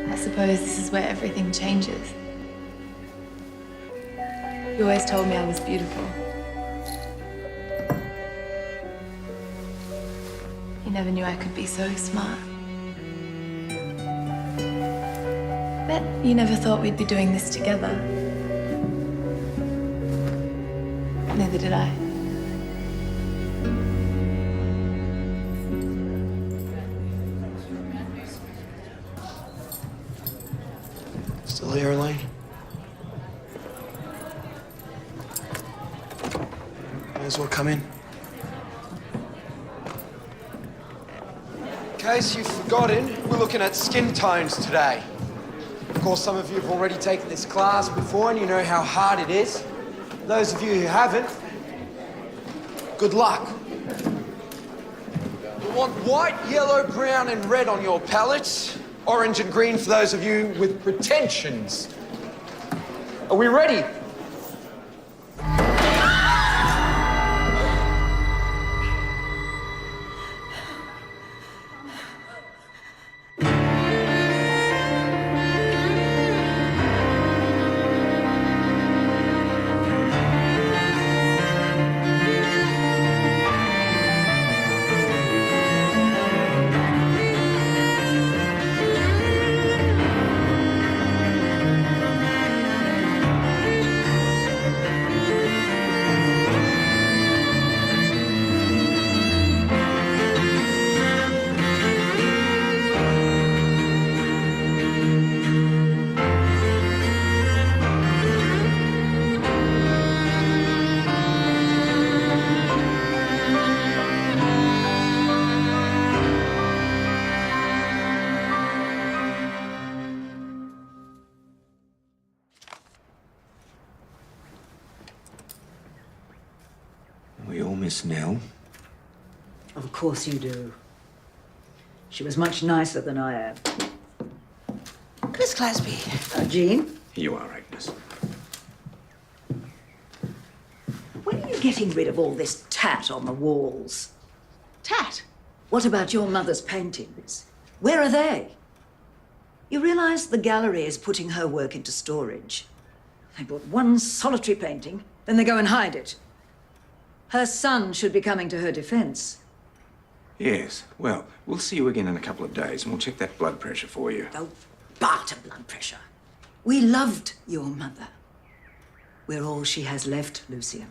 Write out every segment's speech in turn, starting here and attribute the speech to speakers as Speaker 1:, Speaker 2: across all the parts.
Speaker 1: I suppose this is where everything changes. You always told me I was beautiful. You never knew I could be so smart. Bet you never thought we'd be doing this together. Neither did I.
Speaker 2: Still here, Elaine? May as well come in. In case you've forgotten, we're looking at skin tones today. Of course, some of you have already taken this class before and you know how hard it is. Those of you who haven't, good luck. You want white, yellow, brown and red on your palettes. Orange and green for those of you with pretensions. Are we ready?
Speaker 3: We all miss Nell.
Speaker 4: Of course you do. She was much nicer than I am.
Speaker 5: Miss Clasby.
Speaker 4: Jean?
Speaker 3: Here you are, Agnes.
Speaker 4: When are you getting rid of all this tat on the walls?
Speaker 5: Tat?
Speaker 4: What about your mother's paintings? Where are they? You realise the gallery is putting her work into storage. They bought one solitary painting, then they go and hide it. Her son should be coming to her defence.
Speaker 3: Yes, well, we'll see you again in a couple of days and we'll check that blood pressure for you.
Speaker 4: Oh, barter blood pressure. We loved your mother. We're all she has left, Lucian.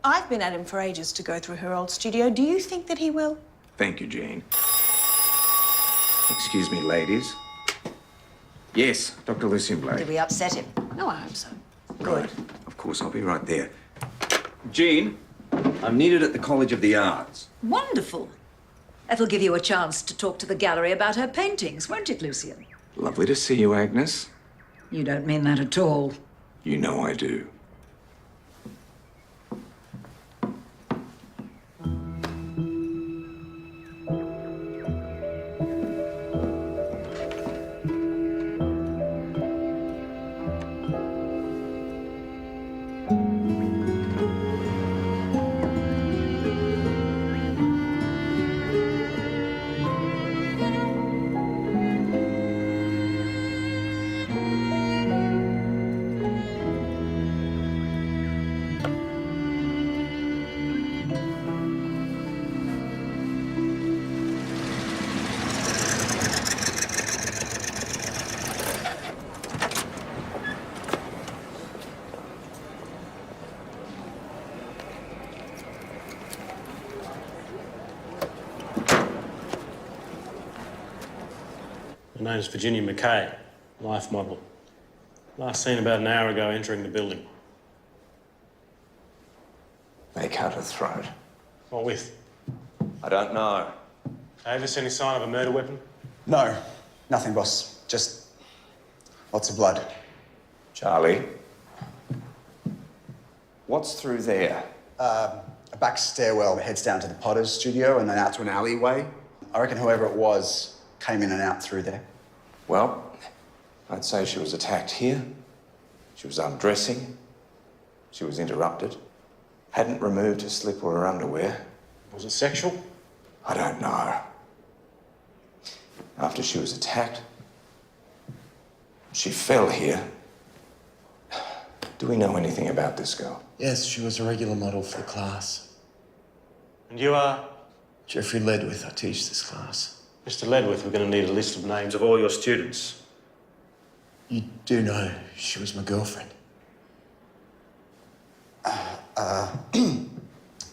Speaker 5: I've been at him for ages to go through her old studio. Do you think that he will?
Speaker 3: Thank you, Jean. Excuse me, ladies. Yes, Dr. Lucian Blake.
Speaker 4: Did we upset him?
Speaker 5: No, I hope so.
Speaker 4: Good.
Speaker 3: Of course, I'll be right there. Jean, I'm needed at the College of the Arts.
Speaker 4: Wonderful. That'll give you a chance to talk to the gallery about her paintings, won't it, Lucian?
Speaker 3: Lovely to see you, Agnes.
Speaker 4: You don't mean that at all.
Speaker 3: You know I do.
Speaker 6: My name's Virginia McKay, life model. Last seen about an hour ago entering the building.
Speaker 3: They cut her throat.
Speaker 6: What with?
Speaker 3: I don't know.
Speaker 6: Ever seen any sign of a murder weapon?
Speaker 7: No, nothing, boss. Just lots of blood.
Speaker 3: Charlie, what's through there?
Speaker 7: A back stairwell that heads down to the Potter's studio and then out to an alleyway. I reckon whoever it was came in and out through there.
Speaker 3: Well, I'd say she was attacked here. She was undressing. She was interrupted.
Speaker 8: hadn't removed her slip or her underwear.
Speaker 6: Was it sexual?
Speaker 8: I don't know. After she was attacked, she fell here. Do we know anything about this girl?
Speaker 2: Yes, she was a regular model for the class.
Speaker 6: And you are?
Speaker 2: Geoffrey Ledwith, I teach this class.
Speaker 6: Mr. Ledwith, we're going to need a list of names of all your students.
Speaker 2: You do know she was my girlfriend.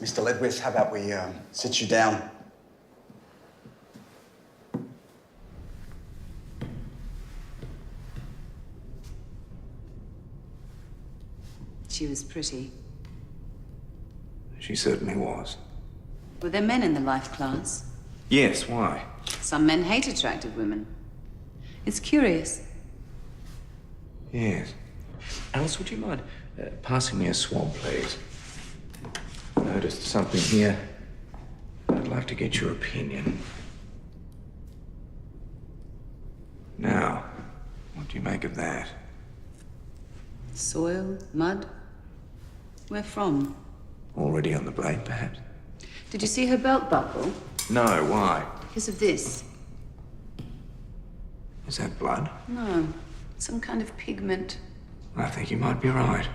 Speaker 7: Mr. Ledwith, how about we sit you down?
Speaker 9: She was pretty.
Speaker 8: She certainly was.
Speaker 9: Were there men in the life class?
Speaker 3: Yes, why?
Speaker 9: Some men hate attractive women. It's curious.
Speaker 3: Yes. Alice, would you mind passing me a swab, please? I noticed something here. I'd like to get your opinion. Now, what do you make of that?
Speaker 9: Soil, mud. Where from?
Speaker 3: Already on the blade, perhaps?
Speaker 9: Did you see her belt buckle?
Speaker 3: No, why?
Speaker 9: Because of this.
Speaker 3: Is that blood?
Speaker 9: No, some kind of pigment.
Speaker 3: I think you might be right.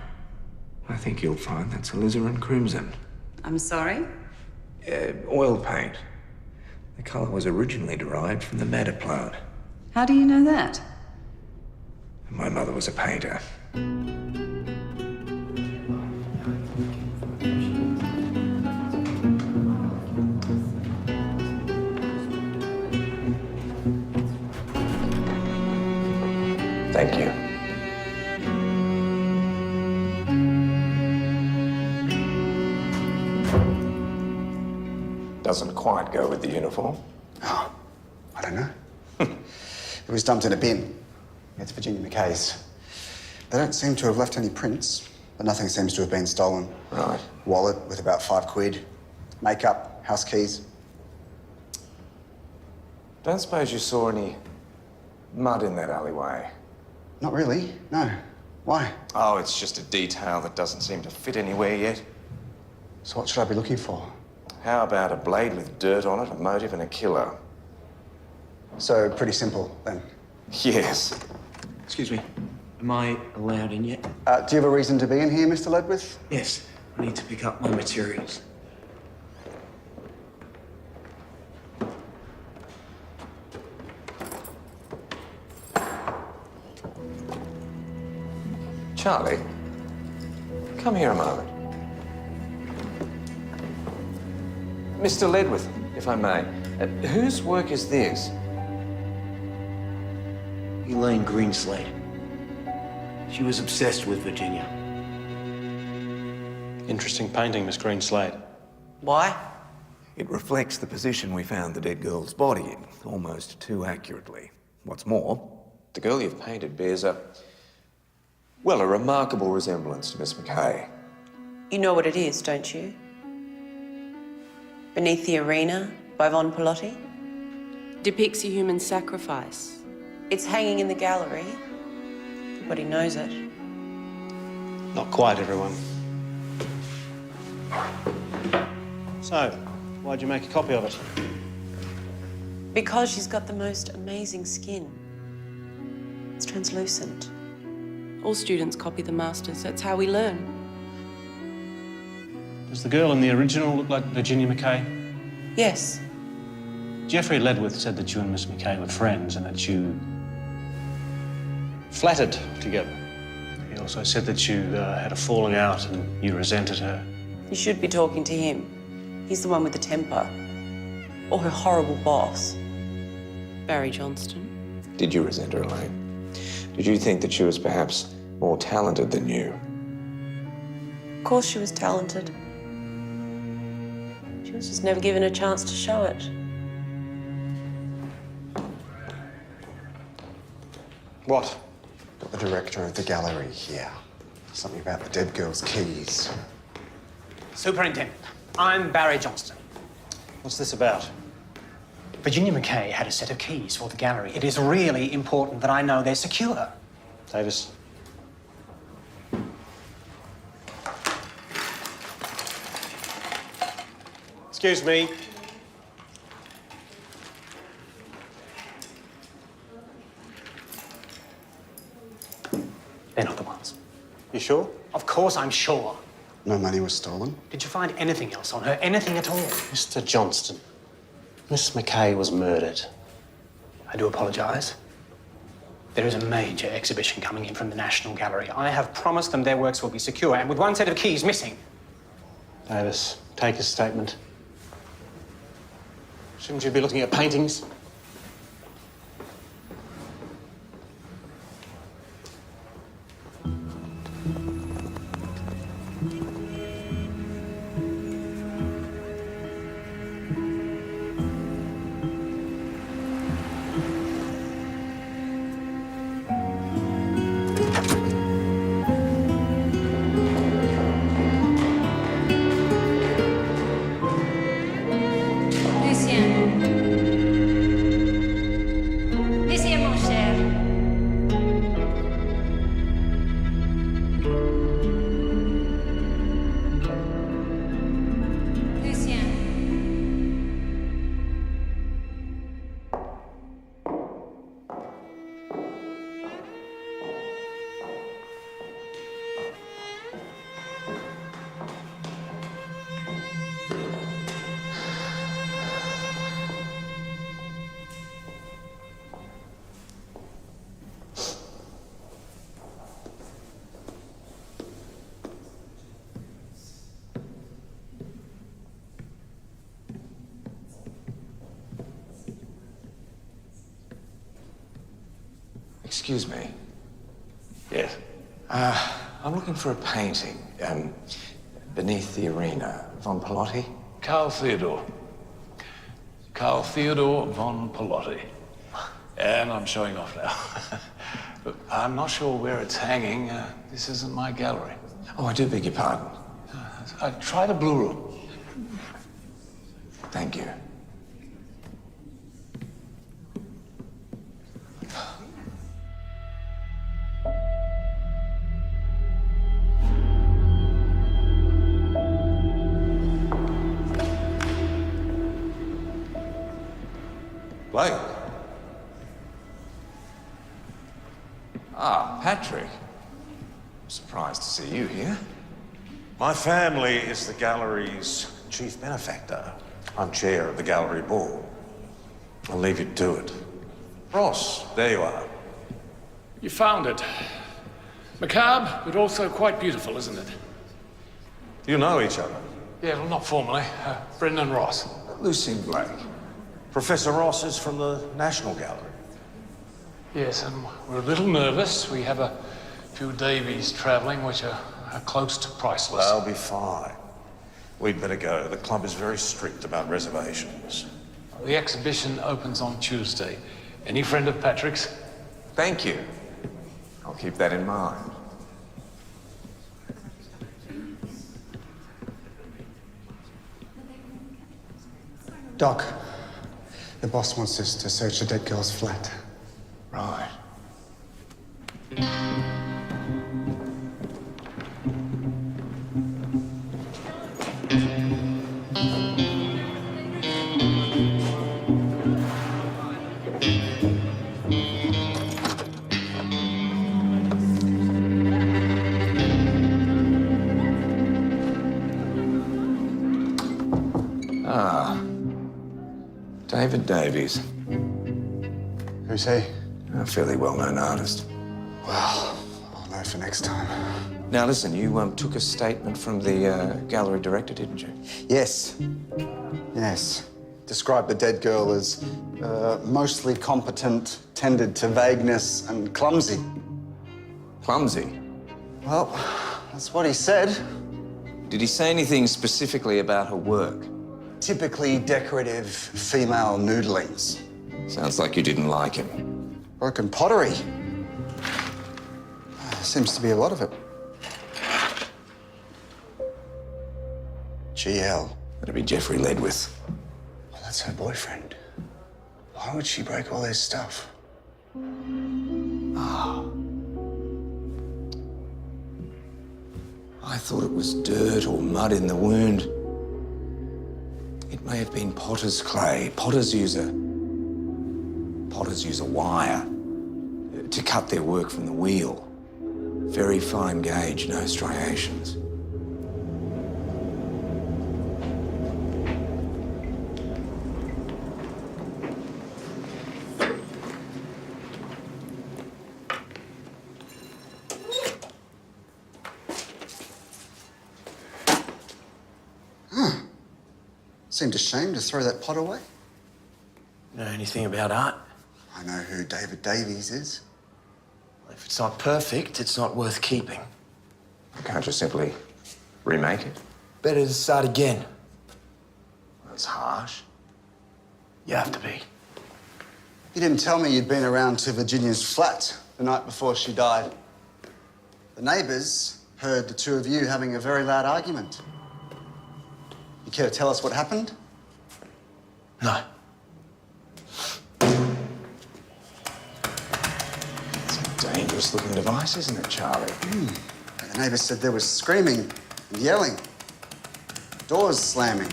Speaker 3: I think you'll find that's alizarin crimson.
Speaker 9: I'm sorry?
Speaker 3: Oil paint. The colour was originally derived from the madder plant.
Speaker 9: How do you know that?
Speaker 3: My mother was a painter.
Speaker 8: Thank you. Doesn't quite go with the uniform.
Speaker 7: Oh, I don't know. It was dumped in a bin. It's Virginia McKay's. They don't seem to have left any prints, but nothing seems to have been stolen.
Speaker 8: Right.
Speaker 7: Wallet with about £5. Makeup, house keys.
Speaker 8: Don't suppose you saw any mud in that alleyway?
Speaker 7: Not really, no. Why?
Speaker 8: Oh, it's just a detail that doesn't seem to fit anywhere yet.
Speaker 7: So what should I be looking for?
Speaker 8: How about a blade with dirt on it, a motive and a killer?
Speaker 7: So pretty simple, then.
Speaker 8: Yes.
Speaker 10: Excuse me, am I allowed in yet?
Speaker 7: Do you have a reason to be in here, Mr. Ledwith?
Speaker 10: Yes, I need to pick up my materials.
Speaker 8: Charlie, come here a moment. Mr. Ledwith, if I may, whose work is this?
Speaker 10: Elaine Greenslade. She was obsessed with Virginia.
Speaker 6: Interesting painting, Miss Greenslade.
Speaker 5: Why?
Speaker 3: It reflects the position we found the dead girl's body in, almost too accurately. What's more,
Speaker 8: The girl you've painted bears a remarkable resemblance to Miss McKay.
Speaker 5: You know what it is, don't you? Beneath the Arena by Von Pilotti.
Speaker 11: Depicts a human sacrifice.
Speaker 5: It's hanging in the gallery. Everybody knows it.
Speaker 6: Not quite, everyone. So, why'd you make a copy of it?
Speaker 5: Because she's got the most amazing skin. It's translucent.
Speaker 11: All students copy the masters. That's how we learn.
Speaker 6: Does the girl in the original look like Virginia McKay?
Speaker 5: Yes.
Speaker 6: Geoffrey Ledwith said that you and Miss McKay were friends and that you flattered together. He also said that you had a falling out and you resented her.
Speaker 5: You should be talking to him. He's the one with the temper. Or her horrible boss.
Speaker 11: Barry Johnston.
Speaker 8: Did you resent her, Elaine? Did you think that she was perhaps more talented than you?
Speaker 5: Of course she was talented. She was just never given a chance to show it.
Speaker 6: What?
Speaker 7: Got the director of the gallery here. Something about the dead girl's keys.
Speaker 12: Superintendent, I'm Barry Johnston.
Speaker 6: What's this about?
Speaker 12: Virginia McKay had a set of keys for the gallery. It is really important that I know they're secure.
Speaker 6: Davis. Excuse me.
Speaker 12: They're not the ones. You sure? Of course I'm sure.
Speaker 7: No money was stolen.
Speaker 12: Did you find anything else on her? Anything at all?
Speaker 6: Mr. Johnston, Miss McKay was murdered.
Speaker 12: I do apologise. There is a major exhibition coming in from the National Gallery. I have promised them their works will be secure, and with one set of keys missing.
Speaker 6: Davis, take his statement. Shouldn't you be looking at paintings?
Speaker 8: Excuse me.
Speaker 6: Yes.
Speaker 8: I'm looking for a painting, Beneath the Arena, von Pilotti.
Speaker 13: Carl Theodor von Pilotti. And I'm showing off now. But I'm not sure where it's hanging. This isn't my gallery.
Speaker 8: Oh, I do beg your pardon.
Speaker 13: Try the blue room.
Speaker 8: Thank you. Blake. Ah, Patrick. I'm surprised to see you here.
Speaker 14: My family is the gallery's chief benefactor. I'm chair of the gallery board. I'll leave you to it. Ross, there you are.
Speaker 13: You found it. Macabre, but also quite beautiful, isn't it?
Speaker 14: You know each other?
Speaker 13: Yeah, well, not formally. Brendan Ross.
Speaker 8: Lucy Blake.
Speaker 14: Professor Ross is from the National Gallery.
Speaker 13: Yes, and we're a little nervous. We have a few Davies travelling, which are close to priceless.
Speaker 14: They'll be fine. We'd better go. The club is very strict about reservations.
Speaker 13: The exhibition opens on Tuesday. Any friend of Patrick's?
Speaker 8: Thank you. I'll keep that in mind.
Speaker 7: Doc, the boss wants us to search the dead girl's flat.
Speaker 8: Right. David Davies.
Speaker 7: Who's he?
Speaker 8: A fairly well-known artist.
Speaker 7: Well, I'll know for next time.
Speaker 8: Now listen, you took a statement from the gallery director, didn't you?
Speaker 7: Yes. Yes. Described the dead girl as mostly competent, tended to vagueness, and clumsy.
Speaker 8: Clumsy?
Speaker 7: Well, that's what he said.
Speaker 8: Did he say anything specifically about her work?
Speaker 7: Typically decorative female noodlings.
Speaker 8: Sounds like you didn't like him.
Speaker 7: Broken pottery. Seems to be a lot of it. GL.
Speaker 8: That'd be Jeffrey Ledwith.
Speaker 7: Well, that's her boyfriend. Why would she break all his stuff?
Speaker 8: Ah. I thought it was dirt or mud in the wound. It may have been potter's clay. Potters use a wire to cut their work from the wheel. Very fine gauge, no striations.
Speaker 7: Seemed a shame to throw that pot away.
Speaker 10: Know anything about art?
Speaker 7: I know who David Davies is.
Speaker 10: If it's not perfect, it's not worth keeping.
Speaker 8: Can't you simply remake it?
Speaker 10: Better to start again.
Speaker 8: That's harsh.
Speaker 10: You have to be.
Speaker 7: You didn't tell me you'd been around to Virginia's flat the night before she died. The neighbours heard the two of you having a very loud argument. You care to tell us what happened?
Speaker 10: No.
Speaker 8: It's a dangerous-looking device, isn't it, Charlie?
Speaker 7: The neighbours said there was screaming and yelling, doors slamming.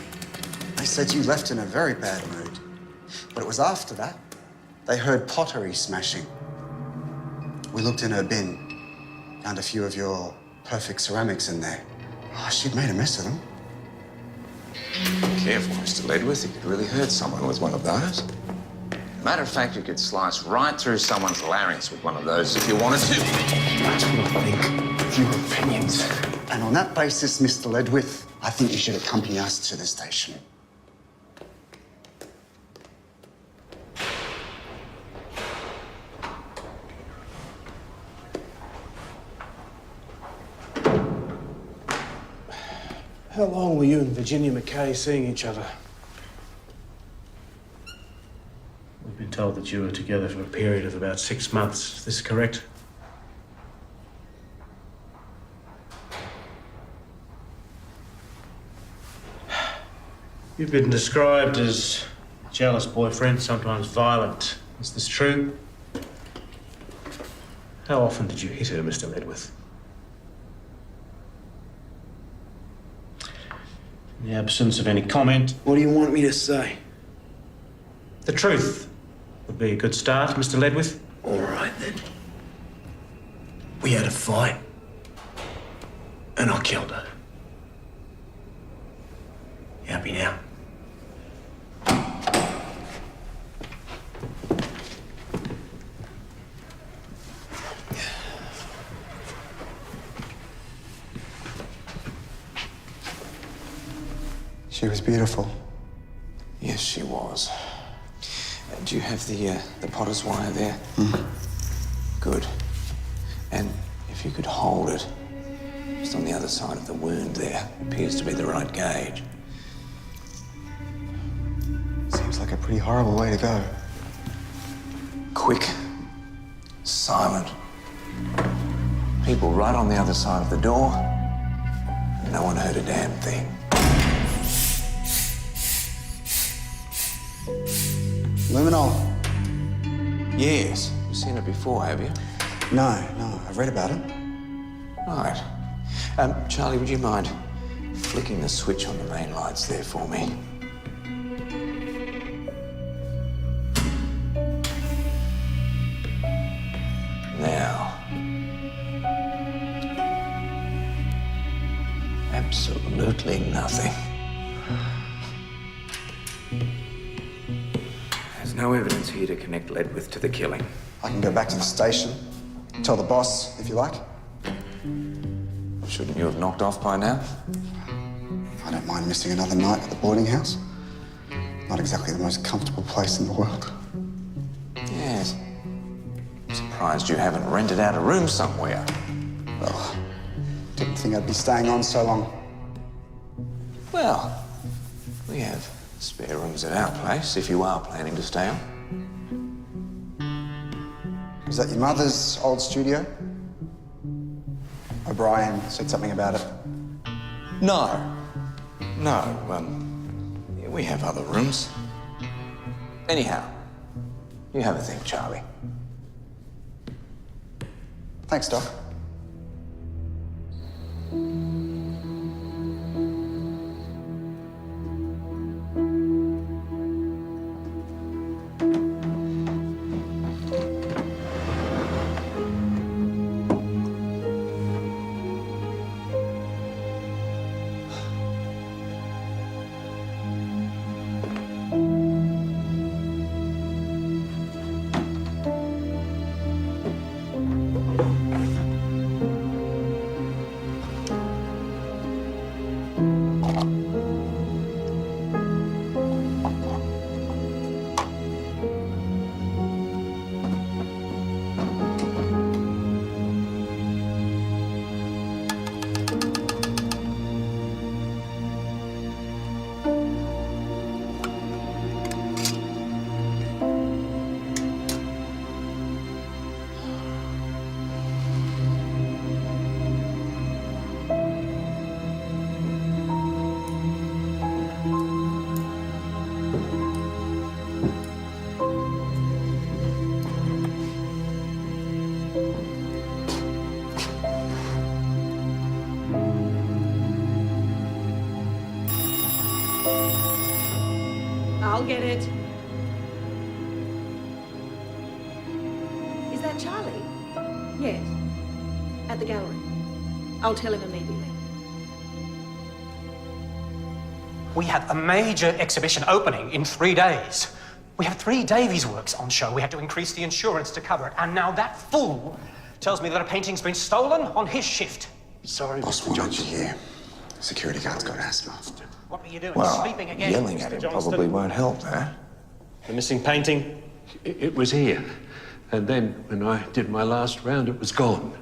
Speaker 7: They said you left in a very bad mood. But it was after that they heard pottery smashing. We looked in her bin, found a few of your perfect ceramics in there. Oh, she'd made a mess of them.
Speaker 8: Be careful, Mr. Ledwith. You could really hurt someone with one of those. Matter of fact, you could slice right through someone's larynx with one of those if you wanted to.
Speaker 10: That's what I think. Your opinions.
Speaker 7: And on that basis, Mr. Ledwith, I think you should accompany us to the station.
Speaker 6: How long were you and Virginia McKay seeing each other? We've been told that you were together for a period of about 6 months. Is this correct? You've been described as a jealous boyfriend, sometimes violent. Is this true? How often did you hit her, Mr. Ledwith? In the absence of any comment,
Speaker 10: What do you want me to say?
Speaker 6: the truth would be a good start, Mr. Ledwith.
Speaker 10: All right, then. We had a fight, and I killed her. You happy now?
Speaker 7: She was beautiful.
Speaker 8: Yes, she was. Do you have the potter's wire there? Good. And if you could hold it just on the other side of the wound there, appears to be the right gauge.
Speaker 7: Seems like a pretty horrible way to go.
Speaker 8: Quick, silent. People right on the other side of the door. No one heard a damn thing.
Speaker 7: Luminol.
Speaker 8: Yes. You've seen it before, have you?
Speaker 7: No, I've read about it.
Speaker 8: Right. Charlie, would you mind flicking the switch on the main lights there for me? Now. Absolutely nothing. There's no evidence here to connect Ledwith to the killing.
Speaker 7: I can go back to the station, tell the boss, if you like.
Speaker 8: Shouldn't you have knocked off by now?
Speaker 7: I don't mind missing another night at the boarding house. Not exactly the most comfortable place in the world.
Speaker 8: Yes. I'm surprised you haven't rented out a room somewhere.
Speaker 7: Well, didn't think I'd be staying on so long.
Speaker 8: Well, we have spare rooms at our place if you are planning to stay on.
Speaker 7: Was that your mother's old studio? O'Brien said something about it.
Speaker 8: No. We have other rooms. Anyhow, you have a think, Charlie.
Speaker 7: Thanks, Doc.
Speaker 4: I'll get it. Is that Charlie? Yes. At the gallery. I'll tell him immediately.
Speaker 12: We have a major exhibition opening in 3 days. We have 3 Davies works on show. We had to increase the insurance to cover it. And now that fool tells me that a painting's been stolen on his shift.
Speaker 7: Sorry, Boss wanted you here. Security guard's got asthma.
Speaker 12: What were you doing?
Speaker 8: Well,
Speaker 12: Sleeping again?
Speaker 8: yelling at him probably won't help, eh?
Speaker 6: The missing painting?
Speaker 10: It was here. And then, when I did my last round, it was gone.
Speaker 6: Do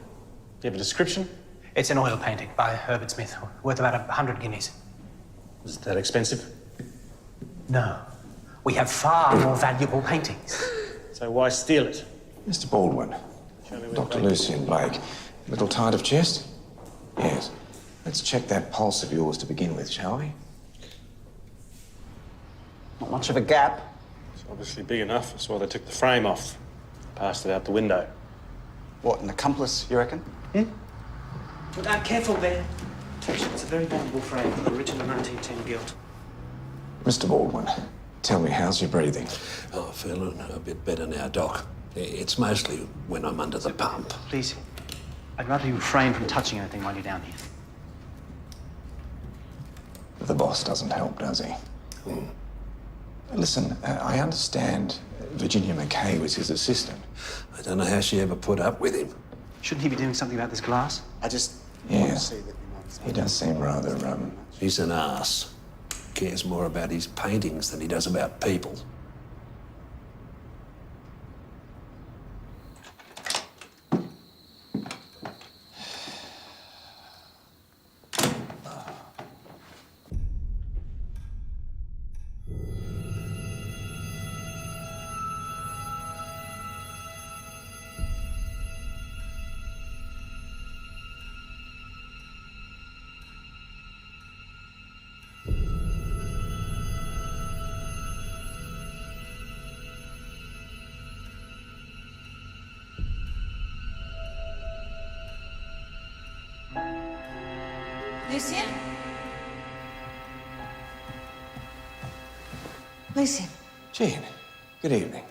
Speaker 6: you have a description?
Speaker 12: It's an oil painting by Herbert Smith, worth about 100 guineas.
Speaker 6: Is it that expensive?
Speaker 12: No. We have far more valuable paintings.
Speaker 6: So why steal it?
Speaker 8: Mr. Baldwin, Dr. Lucian Blake, a little tight of chest? Yes. Let's check that pulse of yours to begin with, shall we?
Speaker 12: Not much of a gap.
Speaker 6: It's obviously big enough. That's why they took the frame off. Passed it out the window.
Speaker 7: What, an accomplice, you reckon?
Speaker 12: Well, careful there. It's a very valuable frame, original 1910 gilt.
Speaker 8: Mr. Baldwin, tell me, how's your breathing?
Speaker 10: Oh, feeling a bit better now, Doc. It's mostly when I'm under the pump.
Speaker 12: Please, I'd rather you refrain from touching anything while you're down here.
Speaker 8: The boss doesn't help, does he? Listen, I understand Virginia McKay was his assistant.
Speaker 10: I don't know how she ever put up with him.
Speaker 12: Shouldn't he be doing something about this glass?
Speaker 7: I just
Speaker 8: Yeah.
Speaker 7: want to see that you might...
Speaker 8: He does seem rather,
Speaker 10: He's an arse. Cares more about his paintings than he does about people.
Speaker 4: Lucian? Lucian.
Speaker 8: Jean, good evening.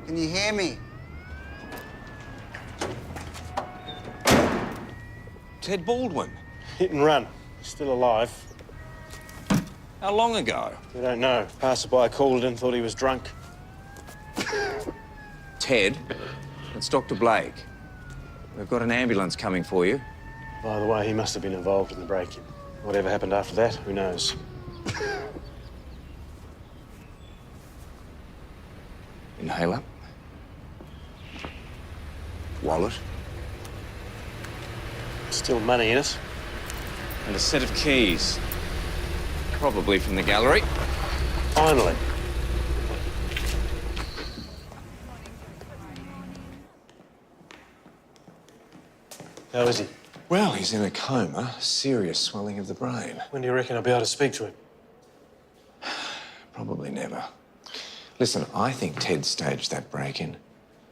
Speaker 7: Can you hear me?
Speaker 8: Ted Baldwin.
Speaker 6: Hit and run. He's still alive.
Speaker 8: How long ago?
Speaker 6: We don't know. Passerby called and thought he was drunk.
Speaker 8: Ted, it's Dr. Blake. We've got an ambulance coming for you.
Speaker 6: By the way, he must have been involved in the break-in. Whatever happened after that, who knows?
Speaker 8: Inhaler. Wallet.
Speaker 6: Still money in it.
Speaker 8: And a set of keys. Probably from the gallery.
Speaker 6: Finally. How is he?
Speaker 8: Well, he's in a coma. Serious swelling of the brain.
Speaker 6: When do you reckon I'll be able to speak to him?
Speaker 8: Probably never. Listen, I think Ted staged that break-in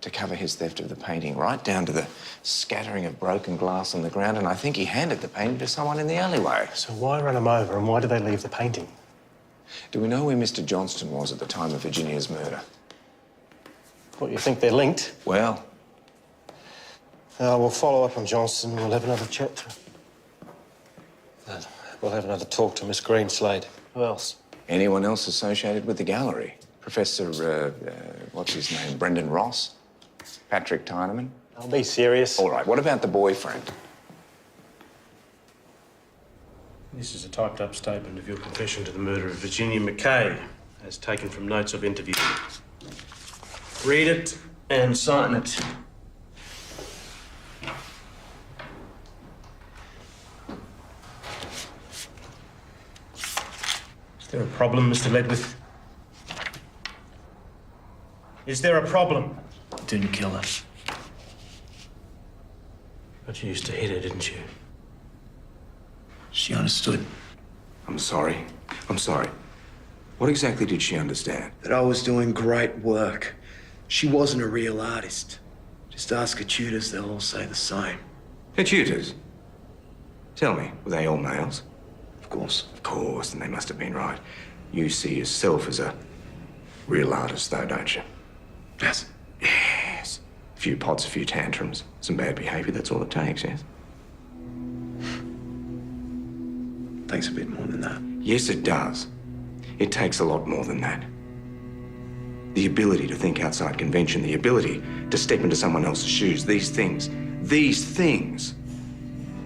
Speaker 8: to cover his theft of the painting, right down to the scattering of broken glass on the ground, and I think he handed the painting to someone in the alleyway.
Speaker 6: So why run him over and why did they leave the painting?
Speaker 8: Do we know where Mr. Johnston was at the time of Virginia's murder?
Speaker 6: What, you think they're linked?
Speaker 8: Well...
Speaker 6: We'll follow up on Johnston and we'll have another chat. We'll have another talk to Miss Greenslade. Who else?
Speaker 8: Anyone else associated with the gallery? Professor, what's his name? Brendan Ross? Patrick Tyneman?
Speaker 6: I'll be serious.
Speaker 8: All right, what about the boyfriend?
Speaker 6: This is a typed-up statement of your confession to the murder of Virginia McKay, as taken from notes of interview. Read it and sign it. Is there a problem, Mr. Ledwith? Is there a problem?
Speaker 10: Didn't kill her.
Speaker 6: But you used to hit her, didn't you?
Speaker 10: She understood.
Speaker 8: I'm sorry. I'm sorry. What exactly did she understand?
Speaker 10: That I was doing great work. She wasn't a real artist. Just ask her tutors, they'll all say the same.
Speaker 3: Her tutors? Tell me, were they all males?
Speaker 10: Of course.
Speaker 3: Of course, and they must have been right. You see yourself as a real artist, though, don't you?
Speaker 10: Yes.
Speaker 3: Yes. A few pots, a few tantrums, some bad behaviour, that's all it takes, yes?
Speaker 10: Takes a bit more than that.
Speaker 3: Yes, it does. It takes a lot more than that. The ability to think outside convention, the ability to step into someone else's shoes, these things.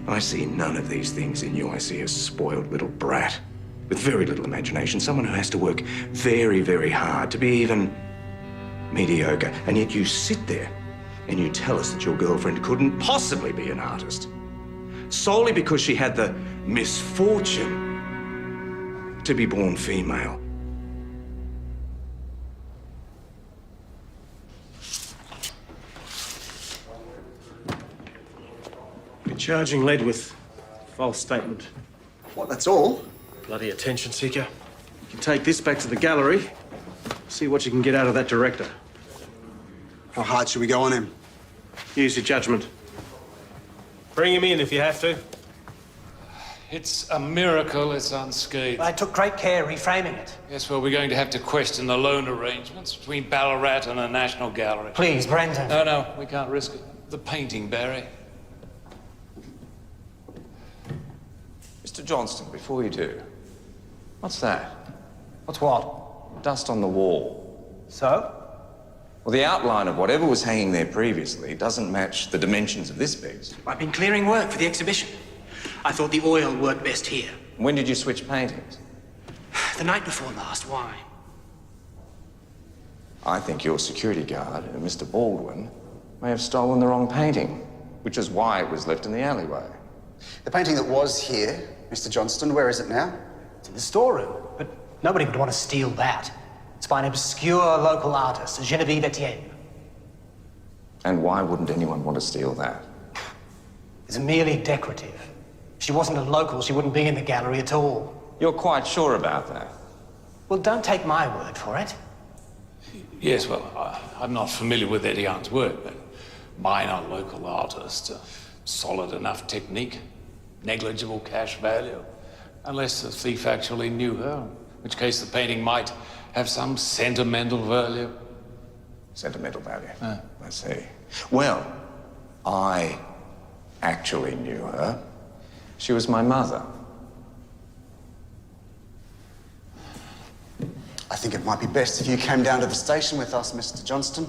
Speaker 3: I see none of these things in you. I see a spoiled little brat with very little imagination, someone who has to work very, very hard to be even mediocre. And yet you sit there and you tell us that your girlfriend couldn't possibly be an artist solely because she had the misfortune to be born female.
Speaker 6: You're charging lead with false statement.
Speaker 7: What, that's all?
Speaker 6: Bloody attention seeker. You can take this back to the gallery, see what you can get out of that director.
Speaker 7: How hard should we go on him?
Speaker 6: Use your judgment. Bring him in if you have to.
Speaker 13: It's a miracle it's unscathed.
Speaker 12: I took great care reframing it.
Speaker 13: Yes, well, we're going to have to question the loan arrangements between Ballarat and a national gallery.
Speaker 12: Please, Brendan.
Speaker 13: No, we can't risk it. The painting, Barry.
Speaker 8: Mr. Johnston, before you do, what's that?
Speaker 12: What's what?
Speaker 8: Dust on the wall.
Speaker 12: So?
Speaker 8: Well, the outline of whatever was hanging there previously doesn't match the dimensions of this piece.
Speaker 10: I've been clearing work for the exhibition. I thought the oil worked best here.
Speaker 8: When did you switch paintings?
Speaker 10: The night before last. Why?
Speaker 8: I think your security guard, Mr. Baldwin, may have stolen the wrong painting, which is why it was left in the alleyway.
Speaker 7: The painting that was here, Mr. Johnston, where is it now?
Speaker 12: It's in the storeroom, but nobody would want to steal that. It's by an obscure local artist, Genevieve Etienne.
Speaker 8: And why wouldn't anyone want to steal that?
Speaker 12: It's merely decorative. If she wasn't a local, she wouldn't be in the gallery at all.
Speaker 8: You're quite sure about that?
Speaker 12: Well, don't take my word for it.
Speaker 13: Yes, well, I'm not familiar with Etienne's work, but minor local artist, solid enough technique, negligible cash value, unless the thief actually knew her, in which case the painting might have some sentimental value.
Speaker 8: Sentimental value? I see. Well, I actually knew her. She was my mother.
Speaker 7: I think it might be best if you came down to the station with us, Mr. Johnston.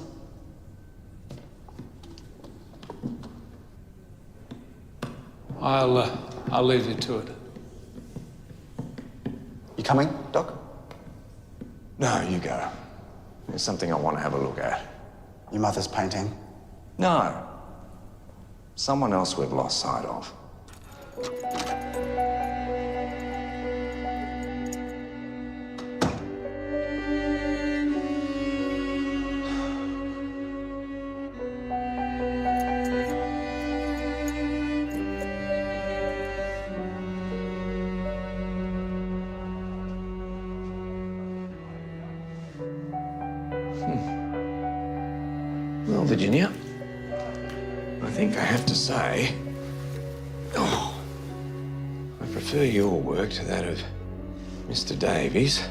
Speaker 13: I'll leave you to it.
Speaker 7: You coming, Doc?
Speaker 8: No, you go. There's something I want to have a look at.
Speaker 7: Your mother's painting?
Speaker 8: No. Someone else we've lost sight of.
Speaker 3: Well, Virginia, I think I have to say, I prefer your work to that of Mr. Davies.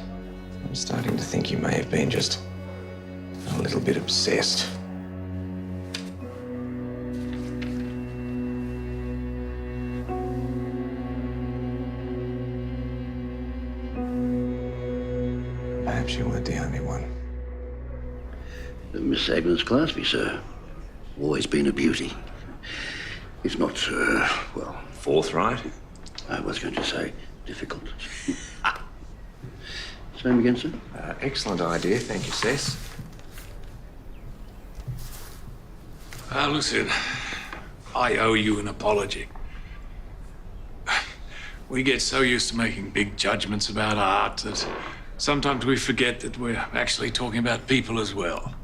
Speaker 3: I'm starting to think you may have been just a little bit obsessed. Perhaps you weren't the only one.
Speaker 15: Miss Agnes Glasby, sir. Always been a beauty. If not, well...
Speaker 3: Forthright?
Speaker 15: I was going to say difficult. Same again, sir?
Speaker 3: Excellent idea. Thank you, Cess.
Speaker 13: Listen, I owe you an apology. We get so used to making big judgments about art that sometimes we forget that we're actually talking about people as well.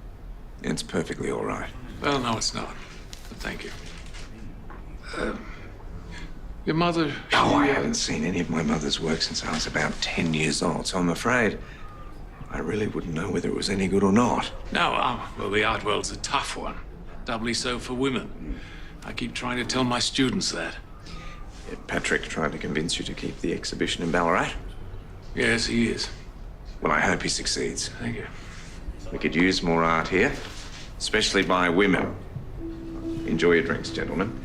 Speaker 3: It's perfectly all right.
Speaker 13: Well, no, it's not. But thank you. Your mother...
Speaker 3: Oh, I haven't seen any of my mother's work since I was about 10 years old, so I'm afraid I really wouldn't know whether it was any good or not.
Speaker 13: No, well, the art world's a tough one. Doubly so for women. I keep trying to tell my students that.
Speaker 3: Yeah, Patrick tried to convince you to keep the exhibition in Ballarat?
Speaker 13: Yes, he is.
Speaker 3: Well, I hope he succeeds.
Speaker 13: Thank you.
Speaker 3: We could use more art here, especially by women. Enjoy your drinks, gentlemen.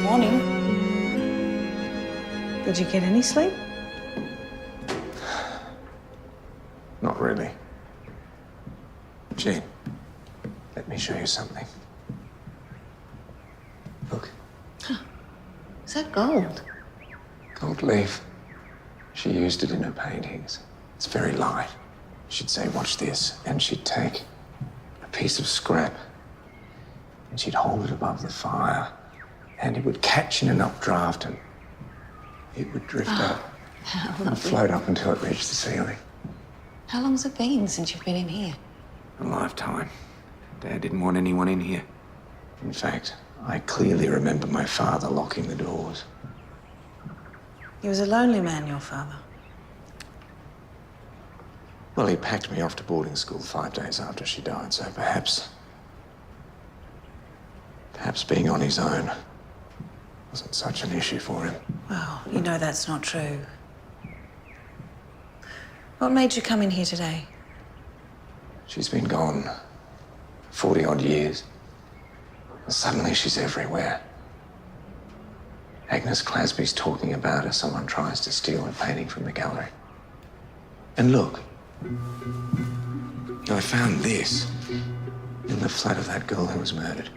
Speaker 5: Morning. Did you get any sleep?
Speaker 8: Not really. Jean, let me show you something. Look.
Speaker 9: Is that gold?
Speaker 8: Gold leaf. She used it in her paintings. It's very light. She'd say, watch this, and she'd take a piece of scrap and she'd hold it above the fire and it would catch in an updraft and it would drift up and float up until it reached the ceiling.
Speaker 9: How long's it been since you've been in here?
Speaker 8: A lifetime. Dad didn't want anyone in here. In fact, I clearly remember my father locking the doors.
Speaker 5: He was a lonely man, your father.
Speaker 8: Well, he packed me off to boarding school 5 days after she died, so perhaps being on his own wasn't such an issue for him.
Speaker 5: Well, you know that's not true. What made you come in here today?
Speaker 8: She's been gone 40-odd years. And suddenly she's everywhere. Agnes Clasby's talking about her. Someone tries to steal a painting from the gallery. And look, I found this in the flat of that girl who was murdered.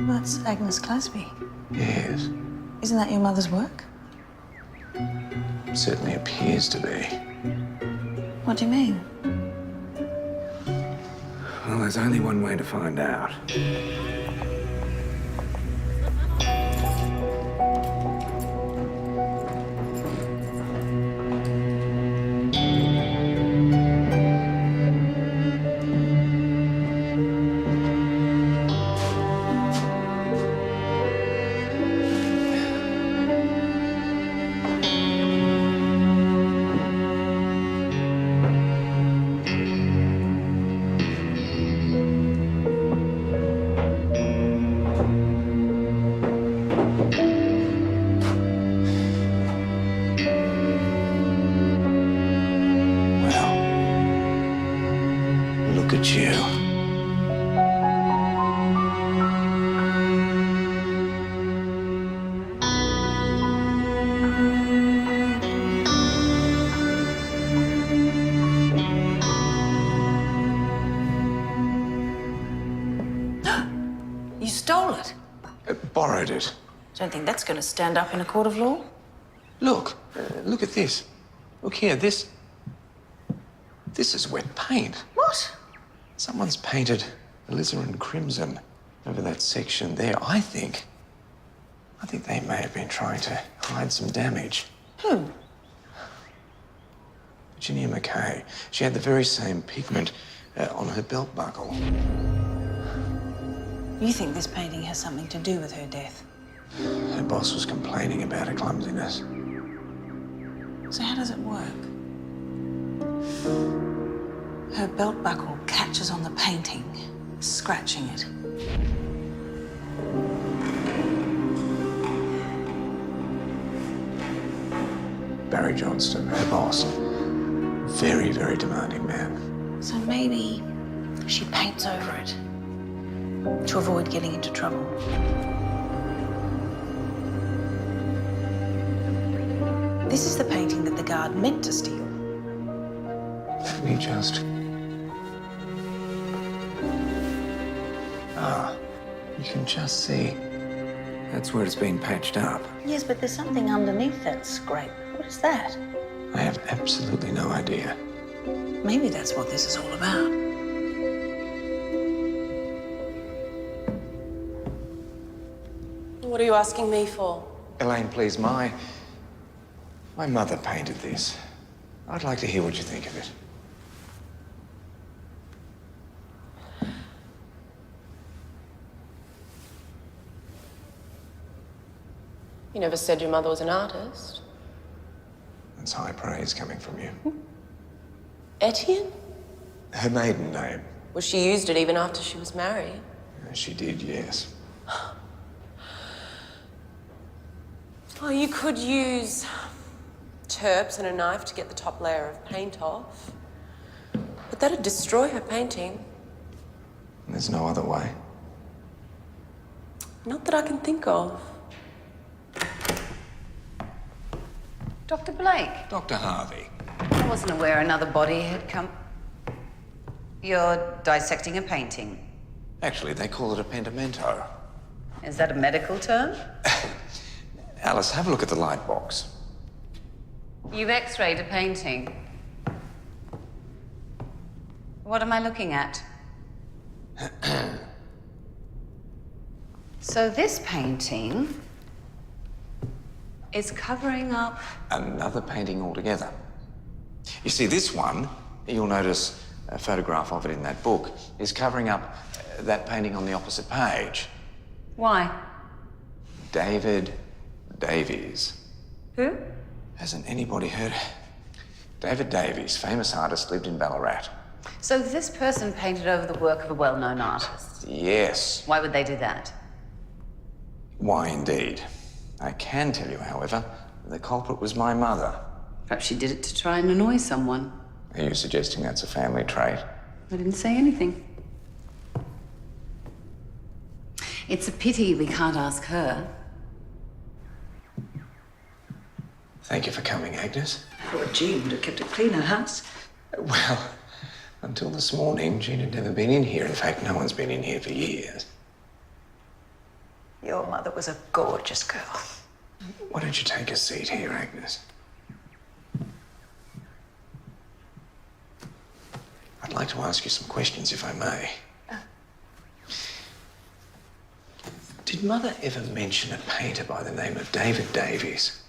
Speaker 5: That's Agnes Clasby.
Speaker 8: Yes.
Speaker 5: Isn't that your mother's work?
Speaker 8: Certainly appears to be.
Speaker 5: What do you mean?
Speaker 8: Well, there's only one way to find out. Borrowed it.
Speaker 11: Don't think that's going to stand up in a court of law.
Speaker 8: Look, look at this. Look here, this is wet paint.
Speaker 11: What?
Speaker 8: Someone's painted alizarin crimson over that section there. I think they may have been trying to hide some damage.
Speaker 11: Who?
Speaker 8: Virginia McKay. She had the very same pigment on her belt buckle.
Speaker 11: You think this painting has something to do with her death?
Speaker 8: Her boss was complaining about her clumsiness.
Speaker 11: So how does it work? Her belt buckle catches on the painting, scratching it.
Speaker 8: Barry Johnston, her boss. Very, very demanding man.
Speaker 11: So maybe she paints over it to avoid getting into trouble. This is the painting that the guard meant to steal.
Speaker 8: Let me just... you can just see. That's where it's been patched up.
Speaker 11: Yes, but there's something underneath that scrape. What is that?
Speaker 8: I have absolutely no idea.
Speaker 11: Maybe that's what this is all about. What are you asking me for?
Speaker 8: Elaine, please, my mother painted this. I'd like to hear what you think of it.
Speaker 11: You never said your mother was an artist.
Speaker 8: That's high praise coming from you.
Speaker 11: Etienne?
Speaker 8: Her maiden name.
Speaker 11: Well, she used it even after she was married.
Speaker 8: She did, yes.
Speaker 11: Oh, you could use terps and a knife to get the top layer of paint off. But that'd destroy her painting.
Speaker 8: There's no other way.
Speaker 11: Not that I can think of.
Speaker 9: Dr. Blake?
Speaker 8: Dr. Harvey.
Speaker 9: I wasn't aware another body had come. You're dissecting a painting.
Speaker 8: Actually, they call it a pentamento.
Speaker 9: Is that a medical term?
Speaker 8: Alice, have a look at the light box.
Speaker 9: You've x-rayed a painting. What am I looking at? So this painting is covering up...
Speaker 8: Another painting altogether. You see, this one, you'll notice a photograph of it in that book, is covering up that painting on the opposite page.
Speaker 9: Why?
Speaker 8: David Davies.
Speaker 9: Who?
Speaker 8: Hasn't anybody heard? David Davies, famous artist, lived in Ballarat.
Speaker 9: So this person painted over the work of a well-known artist?
Speaker 8: Yes.
Speaker 9: Why would they do that?
Speaker 8: Why, indeed. I can tell you, however, the culprit was my mother.
Speaker 9: Perhaps she did it to try and annoy someone.
Speaker 8: Are you suggesting that's a family trait?
Speaker 9: I didn't say anything. It's a pity we can't ask her.
Speaker 8: Thank you for coming, Agnes.
Speaker 4: Poor Jean would have kept it clean, her house.
Speaker 8: Well, until this morning, Jean had never been in here. In fact, no one's been in here for years.
Speaker 4: Your mother was a gorgeous girl.
Speaker 8: Why don't you take a seat here, Agnes? I'd like to ask you some questions, if I may. Did Mother ever mention a painter by the name of David Davies?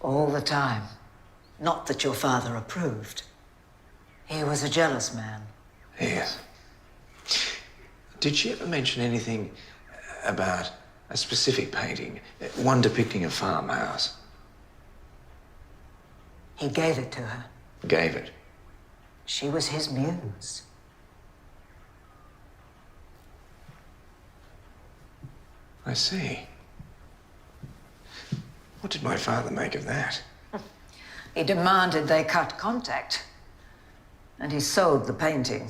Speaker 4: All the time. Not that your father approved. He was a jealous man.
Speaker 8: Yes. Did she ever mention anything about a specific painting, one depicting a farmhouse?
Speaker 4: He gave it to her.
Speaker 8: Gave it?
Speaker 4: She was his muse.
Speaker 8: I see. What did my father make of that?
Speaker 4: He demanded they cut contact. And he sold the painting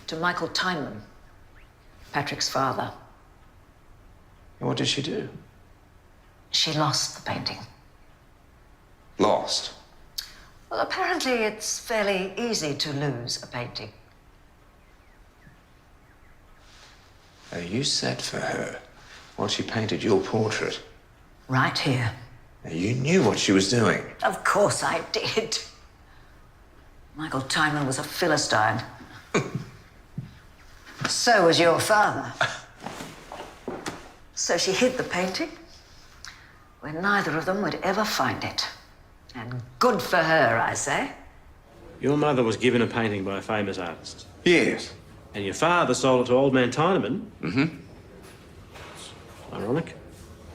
Speaker 4: to Michael Tyman, Patrick's father.
Speaker 8: And what did she do?
Speaker 4: She lost the painting.
Speaker 8: Lost?
Speaker 4: Well, apparently it's fairly easy to lose a painting.
Speaker 8: You sat for her while she painted your portrait.
Speaker 4: Right here.
Speaker 8: Now, you knew what she was doing.
Speaker 4: Of course I did. Michael Tyman was a Philistine. So was your father. So she hid the painting where neither of them would ever find it. And good for her, I say.
Speaker 6: Your mother was given a painting by a famous artist.
Speaker 3: Yes.
Speaker 6: And your father sold it to old man Tyneman.
Speaker 3: Mm-hmm.
Speaker 6: Ironic.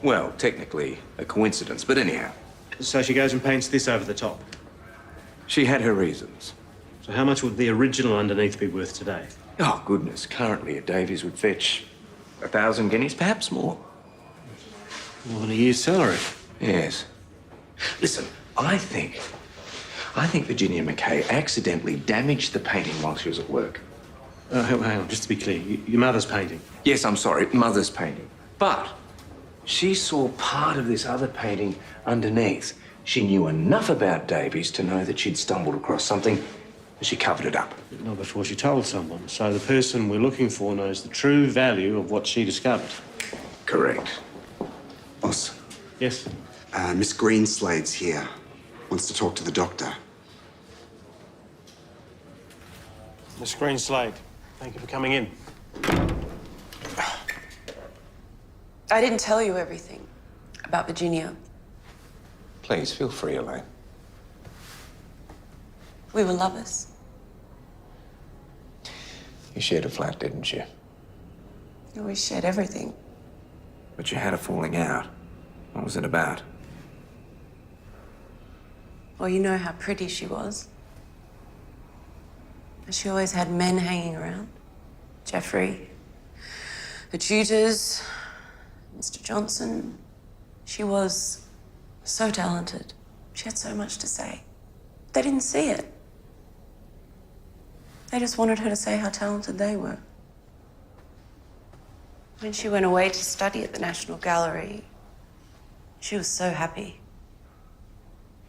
Speaker 3: Well, technically a coincidence, but anyhow.
Speaker 6: So she goes and paints this over the top.
Speaker 3: She had her reasons.
Speaker 6: So how much would the original underneath be worth today?
Speaker 3: Oh, goodness. Currently, a Davies would fetch 1,000 guineas, perhaps more.
Speaker 6: More than a year's salary.
Speaker 3: Yes. Listen, I think Virginia McKay accidentally damaged the painting while she was at work.
Speaker 6: Hang on, just to be clear, your mother's painting?
Speaker 3: Yes, I'm sorry, mother's painting. But she saw part of this other painting underneath. She knew enough about Davies to know that she'd stumbled across something, and she covered it up.
Speaker 6: Not before she told someone. So the person we're looking for knows the true value of what she discovered.
Speaker 3: Correct.
Speaker 7: Boss.
Speaker 6: Yes?
Speaker 7: Miss Greenslade's here. Wants to talk to the doctor.
Speaker 6: Miss Greenslade, thank you for coming in.
Speaker 11: I didn't tell you everything about Virginia.
Speaker 8: Please, feel free, Elaine.
Speaker 11: We were lovers.
Speaker 8: You shared a flat, didn't you?
Speaker 11: We shared everything.
Speaker 8: But you had a falling out. What was it about?
Speaker 11: Well, you know how pretty she was. She always had men hanging around. Jeffrey, the tutors, Mr. Johnson. She was so talented. She had so much to say. They didn't see it. They just wanted her to say how talented they were. When she went away to study at the National Gallery, she was so happy.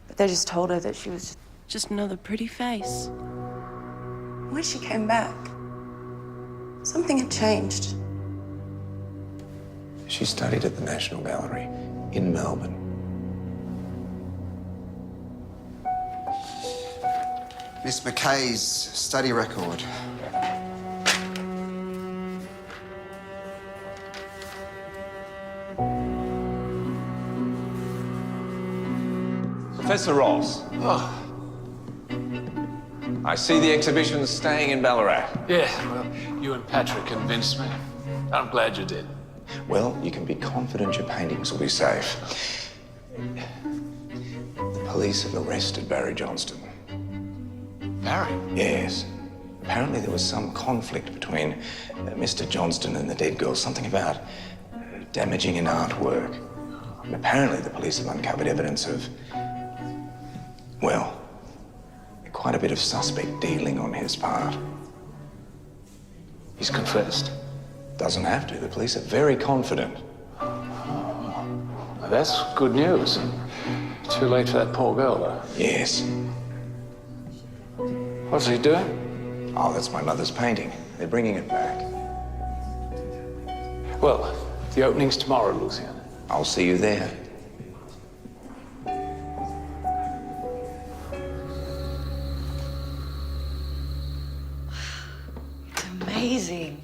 Speaker 11: But they just told her that she was just another pretty face. When she came back, something had changed.
Speaker 8: She studied at the National Gallery in Melbourne.
Speaker 7: Miss McKay's study record.
Speaker 8: Professor Ross. Oh. I see the exhibition's staying in Ballarat.
Speaker 13: Yeah, well, you and Patrick convinced me. I'm glad you did.
Speaker 3: Well, you can be confident your paintings will be safe. The police have arrested Barry Johnston.
Speaker 13: Barry?
Speaker 3: Yes. Apparently there was some conflict between Mr. Johnston and the dead girl, something about damaging an artwork. And apparently the police have uncovered evidence of, well, quite a bit of suspect dealing on his part.
Speaker 8: He's confessed.
Speaker 3: Doesn't have to. The police are very confident.
Speaker 13: Well, that's good news. Too late for that poor girl, though.
Speaker 3: Yes.
Speaker 13: What's he doing?
Speaker 3: Oh, that's my mother's painting. They're bringing it back.
Speaker 13: Well, the opening's tomorrow, Lucian.
Speaker 3: I'll see you there.
Speaker 4: Amazing.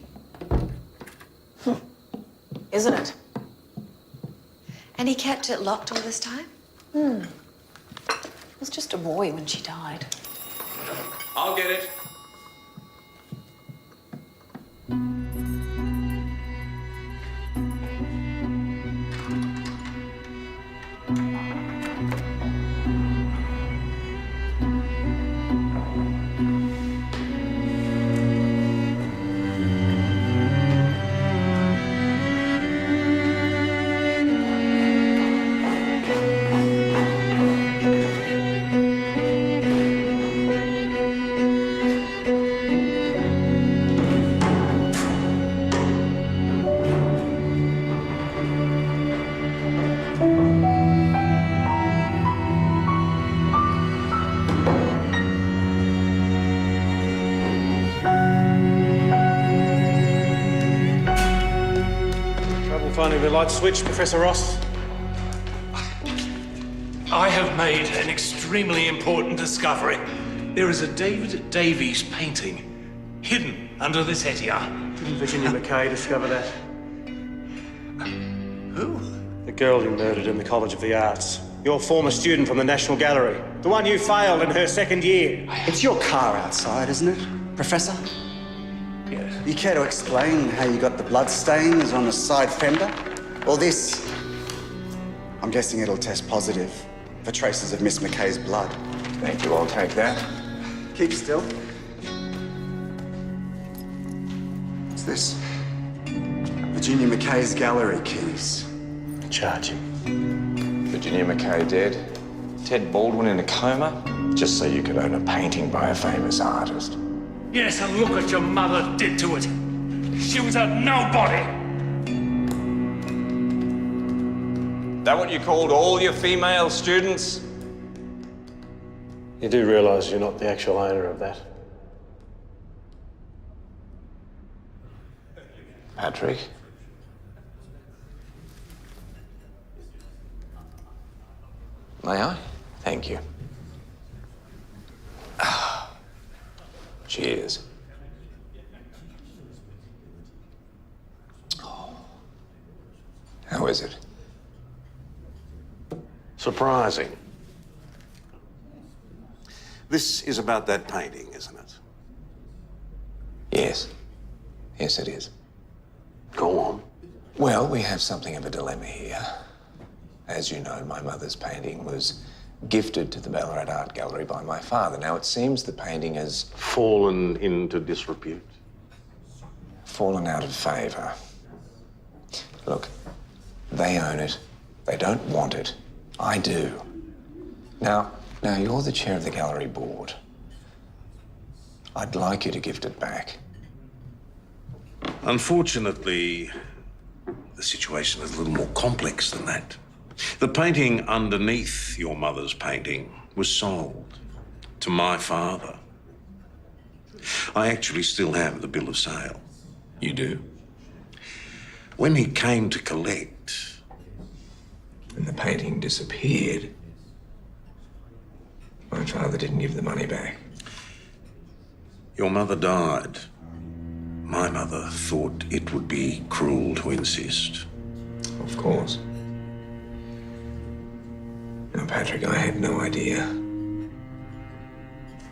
Speaker 4: Isn't it?
Speaker 1: And he kept it locked all this time?
Speaker 9: He was just a boy when she died.
Speaker 8: I'll get it.
Speaker 6: Finding the light switch, Professor Ross?
Speaker 13: I have made an extremely important discovery. There is a David Davies painting hidden under this Etienne.
Speaker 6: Didn't Virginia McKay discover that?
Speaker 13: Who?
Speaker 6: The girl you murdered in the College of the Arts. Your former student from the National Gallery. The one you failed in her second year.
Speaker 7: It's your car outside, isn't it, Professor?
Speaker 13: Yes.
Speaker 7: You care to explain how you got the blood stains on the side fender? Or this? I'm guessing it'll test positive for traces of Miss McKay's blood.
Speaker 3: Thank you, I'll take that.
Speaker 7: Keep still. What's this? Virginia McKay's gallery keys.
Speaker 6: Charge him.
Speaker 3: Virginia McKay dead. Ted Baldwin in a coma. Just so you could own a painting by a famous artist.
Speaker 13: Yes, and look what your mother did to it. She was a nobody.
Speaker 3: That what you called all your female students?
Speaker 6: You do realise you're not the actual owner of that?
Speaker 3: Patrick? May I? Thank you. Cheers. How is it?
Speaker 14: Surprising. This is about that painting, isn't it?
Speaker 3: Yes. Yes, it is.
Speaker 14: Go on.
Speaker 3: Well, we have something of a dilemma here. As you know, my mother's painting was gifted to the Ballarat Art Gallery by my father. Now, it seems the painting has
Speaker 14: fallen into disrepute.
Speaker 3: Fallen out of favour. Look, they own it. They don't want it. I do. Now, you're the chair of the gallery board. I'd like you to gift it back.
Speaker 14: Unfortunately, the situation is a little more complex than that. The painting underneath your mother's painting was sold to my father. I actually still have the bill of sale.
Speaker 3: You do?
Speaker 14: When he came to collect...
Speaker 3: And the painting disappeared, my father didn't give the money back.
Speaker 14: Your mother died. My mother thought it would be cruel to insist.
Speaker 3: Of course. Now, Patrick, I had no idea.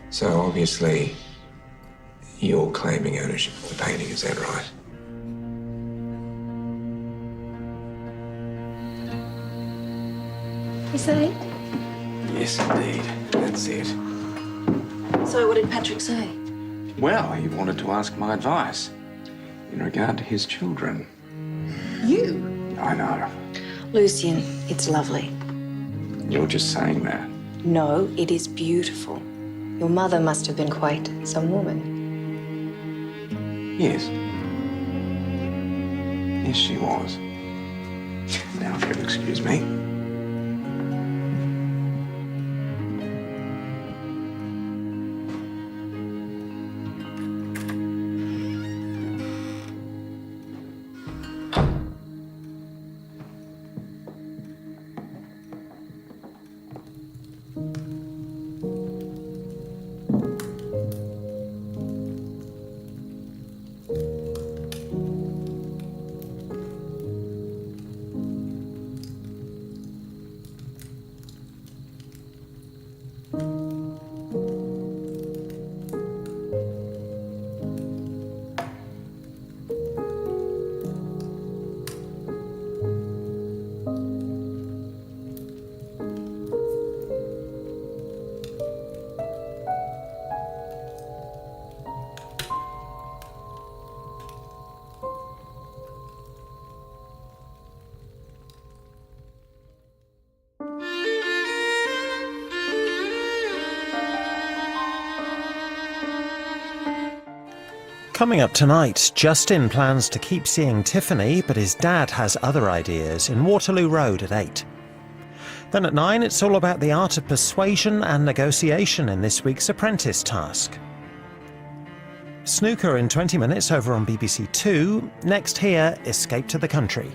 Speaker 3: So, obviously, you're claiming ownership of the painting, is that right?
Speaker 1: Is that it?
Speaker 3: Yes, indeed. That's it.
Speaker 4: So what did Patrick say?
Speaker 3: Well, he wanted to ask my advice in regard to his children.
Speaker 4: You?
Speaker 3: I know.
Speaker 11: Lucian, it's lovely.
Speaker 3: You're just saying that.
Speaker 11: No, it is beautiful. Your mother must have been quite some woman.
Speaker 3: Yes. Yes, she was. Now, if you'll excuse me.
Speaker 12: Coming up tonight, Justin plans to keep seeing Tiffany, but his dad has other ideas in Waterloo Road at 8. Then at 9, it's all about the art of persuasion and negotiation in this week's Apprentice Task. Snooker in 20 minutes over on BBC Two. Next here, Escape to the Country.